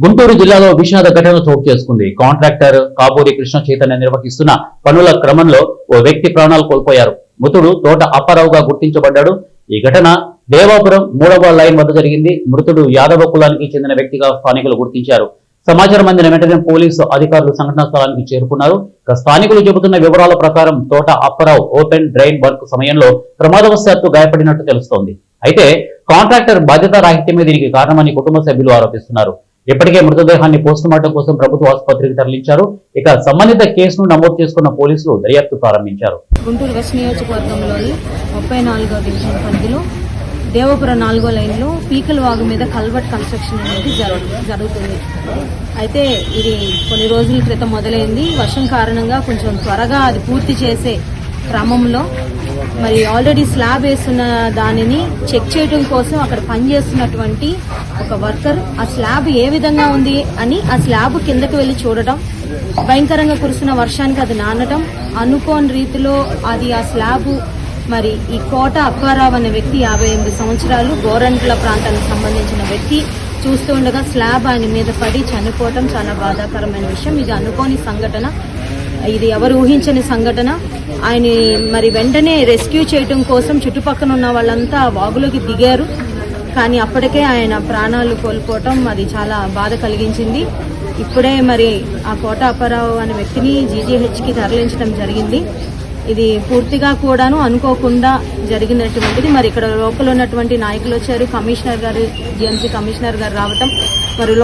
గుంటూరు జిల్లాలో విషాద ఘటన చోటు చేసుకుంది. కాంట్రాక్టర్ కాబూరి కృష్ణ చైతన్య నిర్వహిస్తున్న పనుల క్రమంలో ఓ వ్యక్తి ప్రాణాలు కోల్పోయారు. మృతుడు తోట అప్పారావుగా గుర్తించబడ్డాడు. ఈ ఘటన దేవాపురం 3వ లైన్ వద్ద జరిగింది. మృతుడు యాదవ కులానికి చెందిన వ్యక్తిగా స్థానికులు గుర్తించారు. సమాచారం అందిన వెంటనే పోలీసు అధికారులు సంఘటనా స్థలానికి చేరుకున్నారు. స్థానికులు చెబుతున్న వివరాల ప్రకారం తోట అప్పారావు ఓపెన్ డ్రైన్ వర్క్ సమయంలో ప్రమాదవశాత్తు గాయపడినట్టు తెలుస్తోంది. అయితే కాంట్రాక్టర్ బాధ్యత రాహిత్యమే దీనికి కారణమని కుటుంబ సభ్యులు ఆరోపిస్తున్నారు. ఇప్పటికే మృతదేహాన్ని పోస్టుమార్టం కోసం ప్రభుత్వ ఆసుపత్రికి తరలించారు. ఇక సంబంధిత కేసును నమోదు చేసుకున్న పోలీసులు దర్యాప్తు ప్రారంభించారు. గుంటూరు వెస్ట్ నియోజకవర్గంలోని 34వ డివిజన్ పరిధిలో దేవపురం 4వ లైన్లో పీకల వాగు మీద కల్వర్ట్ కన్స్ట్రక్షన్ అనేది జరుగుతుంది. అయితే ఇది కొన్ని రోజుల క్రితం మొదలైంది. వర్షం కారణంగా కొంచెం త్వరగా అది పూర్తి చేసే క్రమంలో మరి ఆల్రెడీ స్లాబ్ వేస్తున్న దానిని చెక్ చేయడం కోసం అక్కడ పనిచేస్తున్నటువంటి ఒక వర్కర్ ఆ స్లాబ్ ఏ విధంగా ఉంది అని ఆ స్లాబ్ కిందకి వెళ్లి చూడటం, భయంకరంగా కురుస్తున్న వర్షానికి అది నానటం, అనుకోని రీతిలో అది ఆ స్లాబ్ మరి ఈ కోట అప్పారావు అనే వ్యక్తి 58 సంవత్సరాలు గోరంట్ల ప్రాంతానికి సంబంధించిన వ్యక్తి చూస్తూ ఉండగా స్లాబ్ ఆయన మీద పడి చనిపోవటం చాలా బాధాకరమైన విషయం. ఇది అనుకోని సంఘటన, ఇది ఎవరు ఊహించని సంఘటన. ఆయన మరి వెంటనే రెస్క్యూ చేయటం కోసం చుట్టుపక్కల ఉన్న వాళ్ళంతా వాగులోకి దిగారు. కానీ అప్పటికే ఆయన ప్రాణాలు కోల్పోవటం అది చాలా బాధ కలిగించింది. ఇప్పుడే మరి ఆ కోట అప్పారావు అనే వ్యక్తిని జీజీహెచ్కి తరలించడం జరిగింది. ఇది పూర్తిగా కూడాను అనుకోకుండా జరిగినటువంటిది. మరి ఇక్కడ లోపల ఉన్నటువంటి నాయకులు వచ్చారు, కమిషనర్ గారు, జిఎంసీ కమిషనర్ గారు రావటం, మరి